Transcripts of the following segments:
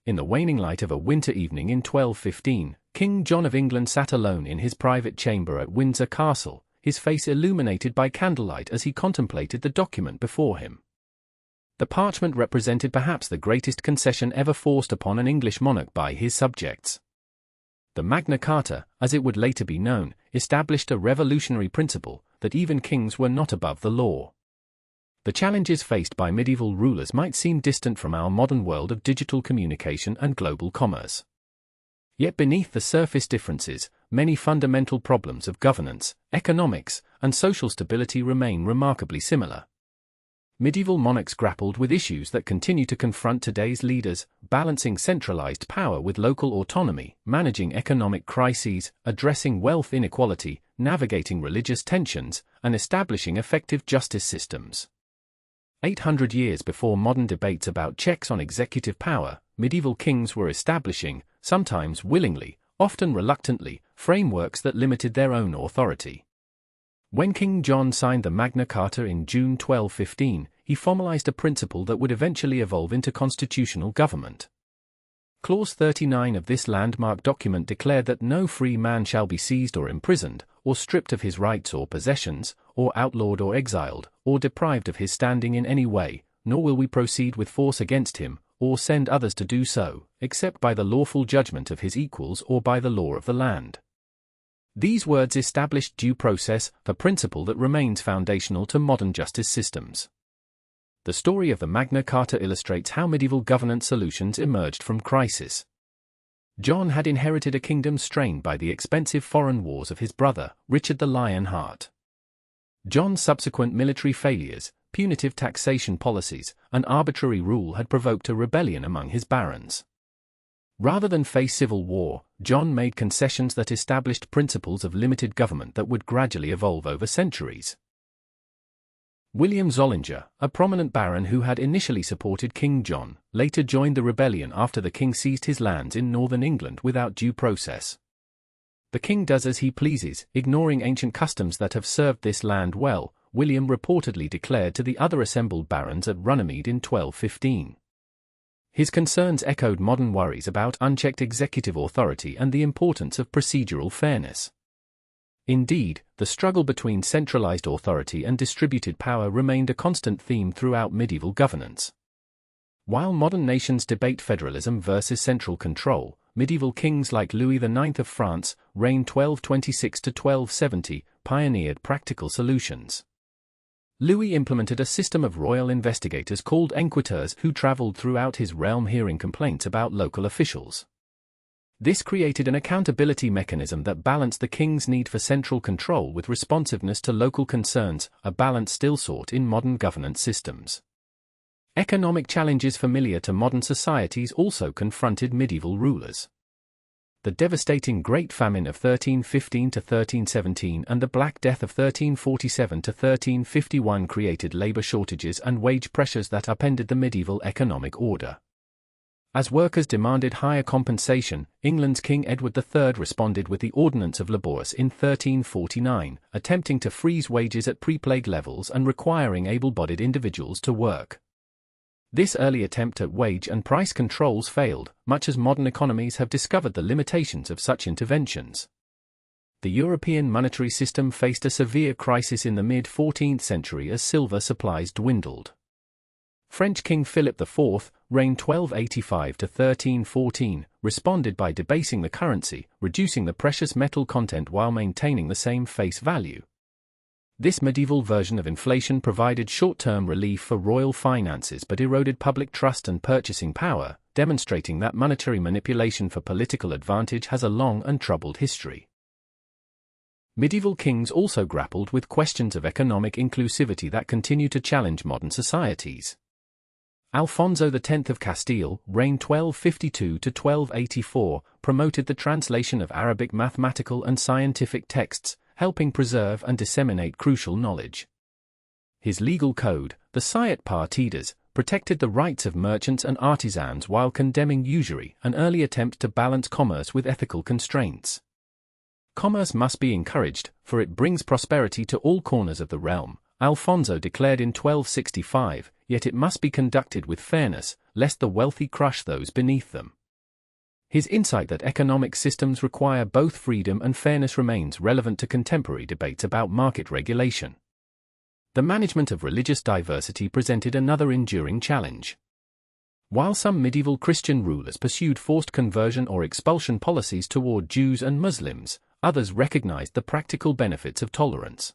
In the waning light of a winter evening in 1215, King John of England sat alone in his private chamber at Windsor Castle, his face illuminated by candlelight as he contemplated the document before him. The parchment represented perhaps the greatest concession ever forced upon an English monarch by his subjects. The Magna Carta, as it would later be known, established a revolutionary principle that even kings were not above the law. The challenges faced by medieval rulers might seem distant from our modern world of digital communication and global commerce. Yet beneath the surface differences, many fundamental problems of governance, economics, and social stability remain remarkably similar. Medieval monarchs grappled with issues that continue to confront today's leaders, balancing centralized power with local autonomy, managing economic crises, addressing wealth inequality, navigating religious tensions, and establishing effective justice systems. 800 years before modern debates about checks on executive power, medieval kings were establishing, sometimes willingly, often reluctantly, frameworks that limited their own authority. When King John signed the Magna Carta in June 1215, he formalized a principle that would eventually evolve into constitutional government. Clause 39 of this landmark document declared that no free man shall be seized or imprisoned, or stripped of his rights or possessions, or outlawed or exiled, or deprived of his standing in any way, nor will we proceed with force against him, or send others to do so, except by the lawful judgment of his equals or by the law of the land. These words established due process, the principle that remains foundational to modern justice systems. The story of the Magna Carta illustrates how medieval governance solutions emerged from crisis. John had inherited a kingdom strained by the expensive foreign wars of his brother, Richard the Lionheart. John's subsequent military failures, punitive taxation policies, and arbitrary rule had provoked a rebellion among his barons. Rather than face civil war, John made concessions that established principles of limited government that would gradually evolve over centuries. William Zollinger, a prominent baron who had initially supported King John, later joined the rebellion after the king seized his lands in northern England without due process. The king does as he pleases, ignoring ancient customs that have served this land well, William reportedly declared to the other assembled barons at Runnymede in 1215. His concerns echoed modern worries about unchecked executive authority and the importance of procedural fairness. Indeed, the struggle between centralized authority and distributed power remained a constant theme throughout medieval governance. While modern nations debate federalism versus central control, medieval kings like Louis IX of France, reigned 1226 to 1270, pioneered practical solutions. Louis implemented a system of royal investigators called enquêteurs who traveled throughout his realm hearing complaints about local officials. This created an accountability mechanism that balanced the king's need for central control with responsiveness to local concerns, a balance still sought in modern governance systems. Economic challenges familiar to modern societies also confronted medieval rulers. The devastating Great Famine of 1315 to 1317 and the Black Death of 1347 to 1351 created labor shortages and wage pressures that upended the medieval economic order. As workers demanded higher compensation, England's King Edward III responded with the Ordinance of Labourse in 1349, attempting to freeze wages at pre-plague levels and requiring able-bodied individuals to work. This early attempt at wage and price controls failed, much as modern economies have discovered the limitations of such interventions. The European monetary system faced a severe crisis in the mid-14th century as silver supplies dwindled. French King Philip IV, reigned 1285 to 1314, responded by debasing the currency, reducing the precious metal content while maintaining the same face value. This medieval version of inflation provided short-term relief for royal finances but eroded public trust and purchasing power, demonstrating that monetary manipulation for political advantage has a long and troubled history. Medieval kings also grappled with questions of economic inclusivity that continue to challenge modern societies. Alfonso X of Castile, reigned 1252 to 1284, promoted the translation of Arabic mathematical and scientific texts, helping preserve and disseminate crucial knowledge. His legal code, the Siete Partidas, protected the rights of merchants and artisans while condemning usury, an early attempt to balance commerce with ethical constraints. Commerce must be encouraged, for it brings prosperity to all corners of the realm, Alfonso declared in 1265, yet it must be conducted with fairness, lest the wealthy crush those beneath them. His insight that economic systems require both freedom and fairness remains relevant to contemporary debates about market regulation. The management of religious diversity presented another enduring challenge. While some medieval Christian rulers pursued forced conversion or expulsion policies toward Jews and Muslims, others recognized the practical benefits of tolerance.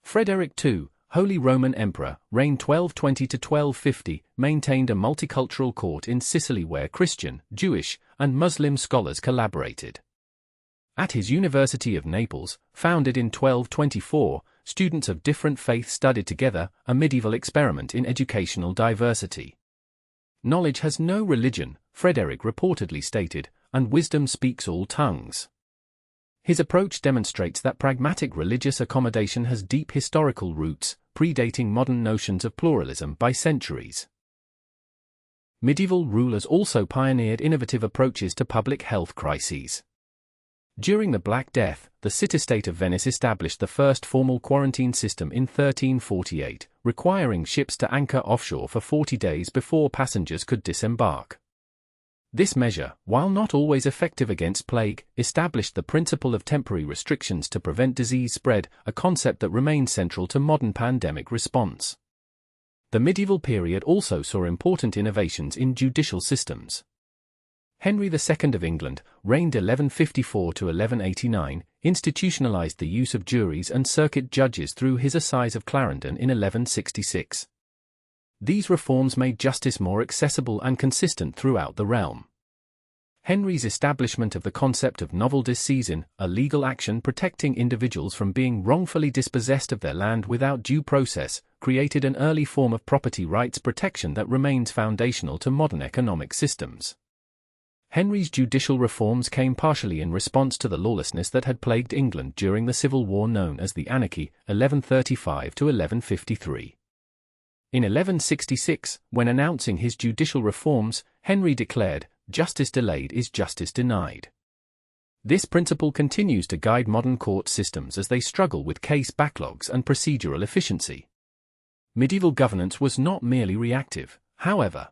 Frederick II, Holy Roman Emperor, reigned 1220 to 1250, maintained a multicultural court in Sicily where Christian, Jewish, and Muslim scholars collaborated. At his University of Naples, founded in 1224, students of different faiths studied together, a medieval experiment in educational diversity. "Knowledge has no religion," Frederick reportedly stated, "and wisdom speaks all tongues." His approach demonstrates that pragmatic religious accommodation has deep historical roots, predating modern notions of pluralism by centuries. Medieval rulers also pioneered innovative approaches to public health crises. During the Black Death, the city-state of Venice established the first formal quarantine system in 1348, requiring ships to anchor offshore for 40 days before passengers could disembark. This measure, while not always effective against plague, established the principle of temporary restrictions to prevent disease spread, a concept that remains central to modern pandemic response. The medieval period also saw important innovations in judicial systems. Henry II of England, reigned 1154 to 1189, institutionalized the use of juries and circuit judges through his Assize of Clarendon in 1166. These reforms made justice more accessible and consistent throughout the realm. Henry's establishment of the concept of novel disseisin, a legal action protecting individuals from being wrongfully dispossessed of their land without due process, created an early form of property rights protection that remains foundational to modern economic systems. Henry's judicial reforms came partially in response to the lawlessness that had plagued England during the civil war known as the Anarchy, 1135 to 1153. In 1166, when announcing his judicial reforms, Henry declared, "Justice delayed is justice denied." This principle continues to guide modern court systems as they struggle with case backlogs and procedural efficiency. Medieval governance was not merely reactive, however.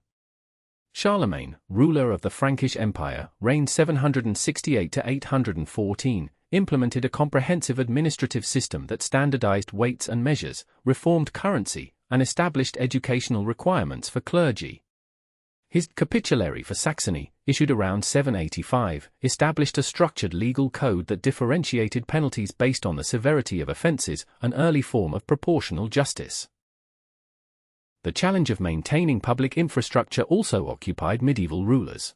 Charlemagne, ruler of the Frankish Empire, reigned 768 to 814, implemented a comprehensive administrative system that standardized weights and measures, reformed currency, and established educational requirements for clergy. His Capitulary for Saxony, issued around 785, established a structured legal code that differentiated penalties based on the severity of offenses, an early form of proportional justice. The challenge of maintaining public infrastructure also occupied medieval rulers.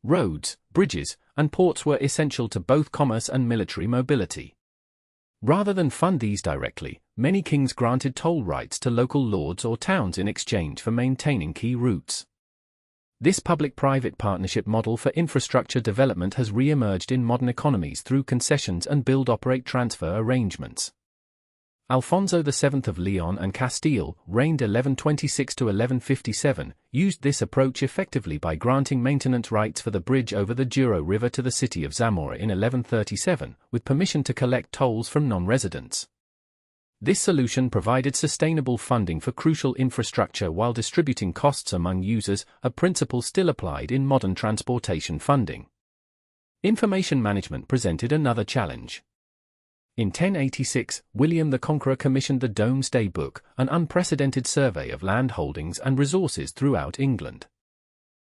Roads, bridges, and ports were essential to both commerce and military mobility. Rather than fund these directly, many kings granted toll rights to local lords or towns in exchange for maintaining key routes. This public-private partnership model for infrastructure development has re-emerged in modern economies through concessions and build-operate-transfer arrangements. Alfonso VII of Leon and Castile, reigned 1126 to 1157, used this approach effectively by granting maintenance rights for the bridge over the Douro River to the city of Zamora in 1137, with permission to collect tolls from non-residents. This solution provided sustainable funding for crucial infrastructure while distributing costs among users, a principle still applied in modern transportation funding. Information management presented another challenge. In 1086, William the Conqueror commissioned the Domesday Book, an unprecedented survey of land holdings and resources throughout England.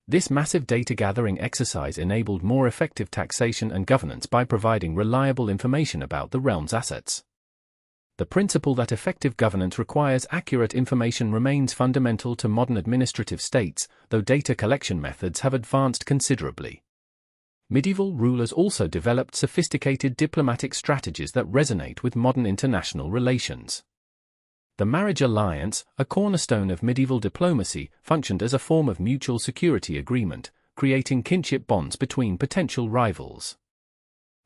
This massive data-gathering exercise enabled more effective taxation and governance by providing reliable information about the realm's assets. The principle that effective governance requires accurate information remains fundamental to modern administrative states, though data collection methods have advanced considerably. Medieval rulers also developed sophisticated diplomatic strategies that resonate with modern international relations. The marriage alliance, a cornerstone of medieval diplomacy, functioned as a form of mutual security agreement, creating kinship bonds between potential rivals.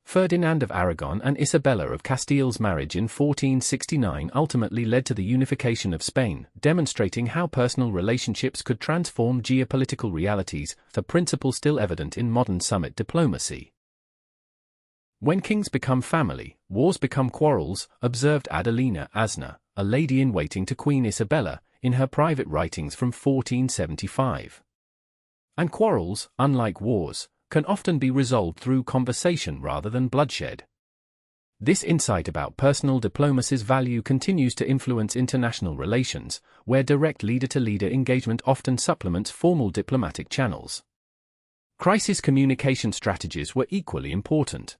Ferdinand of Aragon and Isabella of Castile's marriage in 1469 ultimately led to the unification of Spain, demonstrating how personal relationships could transform geopolitical realities, a principle still evident in modern summit diplomacy. When kings become family, wars become quarrels, observed Adelina Asna, a lady-in-waiting to Queen Isabella, in her private writings from 1475. And quarrels, unlike wars, can often be resolved through conversation rather than bloodshed. This insight about personal diplomacy's value continues to influence international relations, where direct leader-to-leader engagement often supplements formal diplomatic channels. Crisis communication strategies were equally important.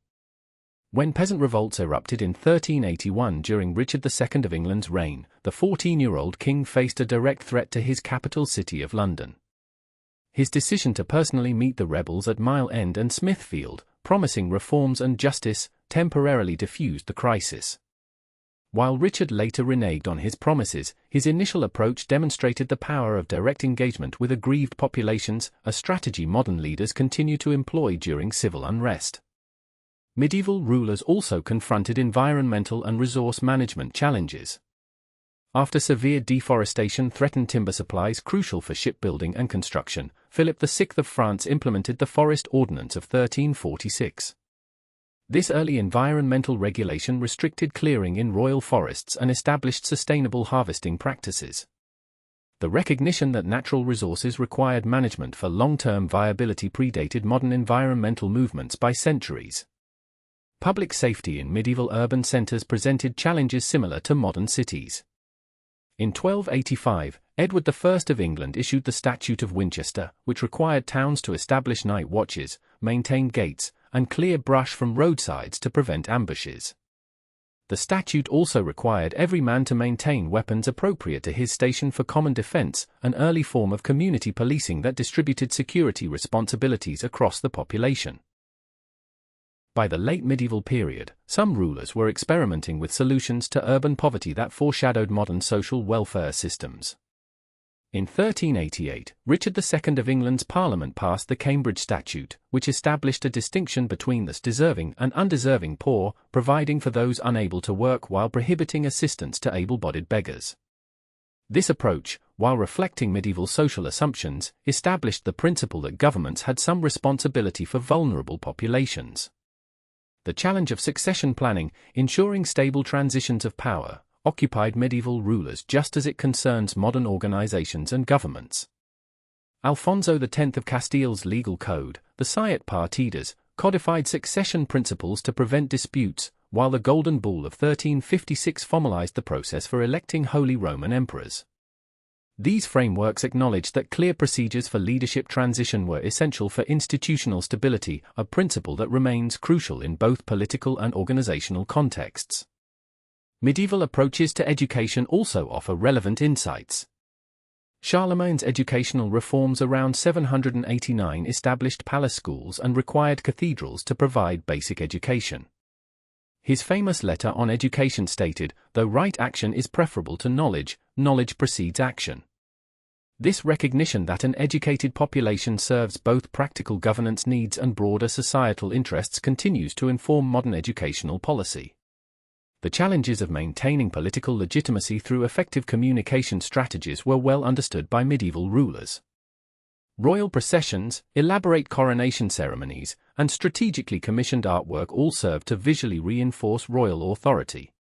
When peasant revolts erupted in 1381 during Richard II of England's reign, the 14-year-old king faced a direct threat to his capital city of London. His decision to personally meet the rebels at Mile End and Smithfield, promising reforms and justice, temporarily diffused the crisis. While Richard later reneged on his promises, his initial approach demonstrated the power of direct engagement with aggrieved populations, a strategy modern leaders continue to employ during civil unrest. Medieval rulers also confronted environmental and resource management challenges. After severe deforestation threatened timber supplies crucial for shipbuilding and construction, Philip VI of France implemented the Forest Ordinance of 1346. This early environmental regulation restricted clearing in royal forests and established sustainable harvesting practices. The recognition that natural resources required management for long-term viability predated modern environmental movements by centuries. Public safety in medieval urban centers presented challenges similar to modern cities. In 1285, Edward I of England issued the Statute of Winchester, which required towns to establish night watches, maintain gates, and clear brush from roadsides to prevent ambushes. The statute also required every man to maintain weapons appropriate to his station for common defense, an early form of community policing that distributed security responsibilities across the population. By the late medieval period, some rulers were experimenting with solutions to urban poverty that foreshadowed modern social welfare systems. In 1388, Richard II of England's Parliament passed the Cambridge Statute, which established a distinction between the deserving and undeserving poor, providing for those unable to work while prohibiting assistance to able-bodied beggars. This approach, while reflecting medieval social assumptions, established the principle that governments had some responsibility for vulnerable populations. The challenge of succession planning, ensuring stable transitions of power, occupied medieval rulers just as it concerns modern organizations and governments. Alfonso X of Castile's legal code, the Siete Partidas, codified succession principles to prevent disputes, while the Golden Bull of 1356 formalized the process for electing Holy Roman emperors. These frameworks acknowledged that clear procedures for leadership transition were essential for institutional stability, a principle that remains crucial in both political and organizational contexts. Medieval approaches to education also offer relevant insights. Charlemagne's educational reforms around 789 established palace schools and required cathedrals to provide basic education. His famous letter on education stated, "Though right action is preferable to knowledge, knowledge precedes action." This recognition that an educated population serves both practical governance needs and broader societal interests continues to inform modern educational policy. The challenges of maintaining political legitimacy through effective communication strategies were well understood by medieval rulers. Royal processions, elaborate coronation ceremonies, and strategically commissioned artwork all served to visually reinforce royal authority.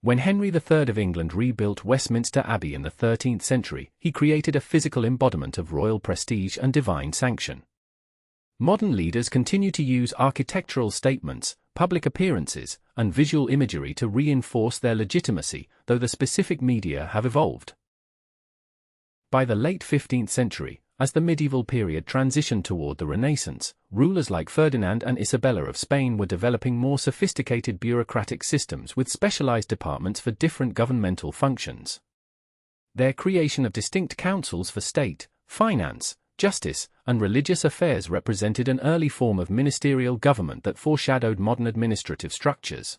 When Henry III of England rebuilt Westminster Abbey in the 13th century, he created a physical embodiment of royal prestige and divine sanction. Modern leaders continue to use architectural statements, public appearances, and visual imagery to reinforce their legitimacy, though the specific media have evolved. By the late 15th century, as the medieval period transitioned toward the Renaissance, rulers like Ferdinand and Isabella of Spain were developing more sophisticated bureaucratic systems with specialized departments for different governmental functions. Their creation of distinct councils for state, finance, justice, and religious affairs represented an early form of ministerial government that foreshadowed modern administrative structures.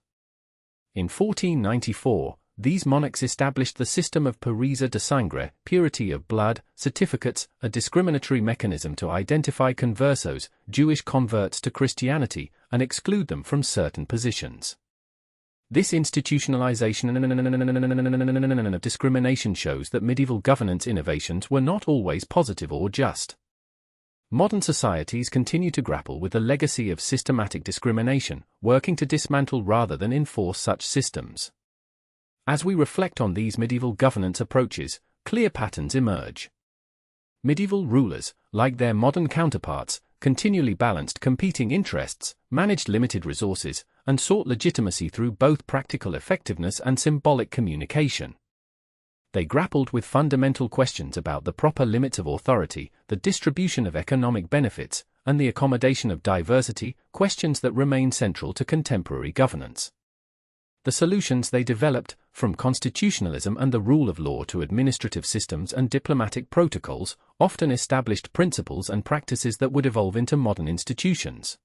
In 1494, these monarchs established the system of pureza de sangre, purity of blood, certificates, a discriminatory mechanism to identify conversos, Jewish converts to Christianity, and exclude them from certain positions. This institutionalization of discrimination shows that medieval governance innovations were not always positive or just. Modern societies continue to grapple with the legacy of systematic discrimination, working to dismantle rather than enforce such systems. As we reflect on these medieval governance approaches, clear patterns emerge. Medieval rulers, like their modern counterparts, continually balanced competing interests, managed limited resources, and sought legitimacy through both practical effectiveness and symbolic communication. They grappled with fundamental questions about the proper limits of authority, the distribution of economic benefits, and the accommodation of diversity, questions that remain central to contemporary governance. The solutions they developed, from constitutionalism and the rule of law to administrative systems and diplomatic protocols, often established principles and practices that would evolve into modern institutions.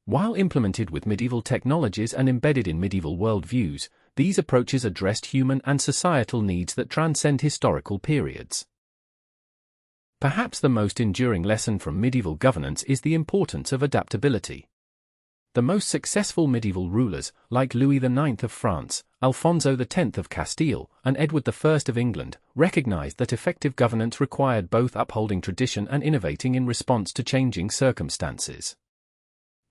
While implemented with medieval technologies and embedded in medieval worldviews, these approaches addressed human and societal needs that transcend historical periods. Perhaps the most enduring lesson from medieval governance is the importance of adaptability. The most successful medieval rulers, like Louis IX of France, Alfonso X of Castile, and Edward I of England, recognized that effective governance required both upholding tradition and innovating in response to changing circumstances.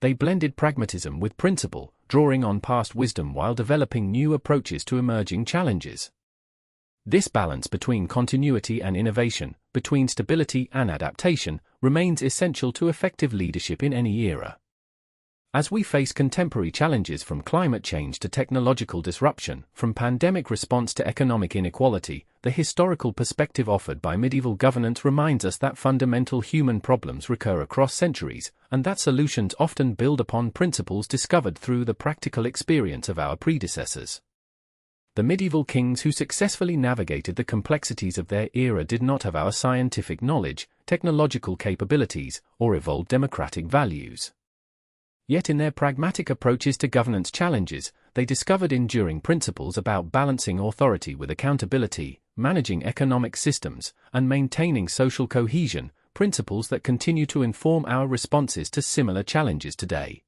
They blended pragmatism with principle, drawing on past wisdom while developing new approaches to emerging challenges. This balance between continuity and innovation, between stability and adaptation, remains essential to effective leadership in any era. As we face contemporary challenges from climate change to technological disruption, from pandemic response to economic inequality, the historical perspective offered by medieval governance reminds us that fundamental human problems recur across centuries, and that solutions often build upon principles discovered through the practical experience of our predecessors. The medieval kings who successfully navigated the complexities of their era did not have our scientific knowledge, technological capabilities, or evolved democratic values. Yet in their pragmatic approaches to governance challenges, they discovered enduring principles about balancing authority with accountability, managing economic systems, and maintaining social cohesion, principles that continue to inform our responses to similar challenges today.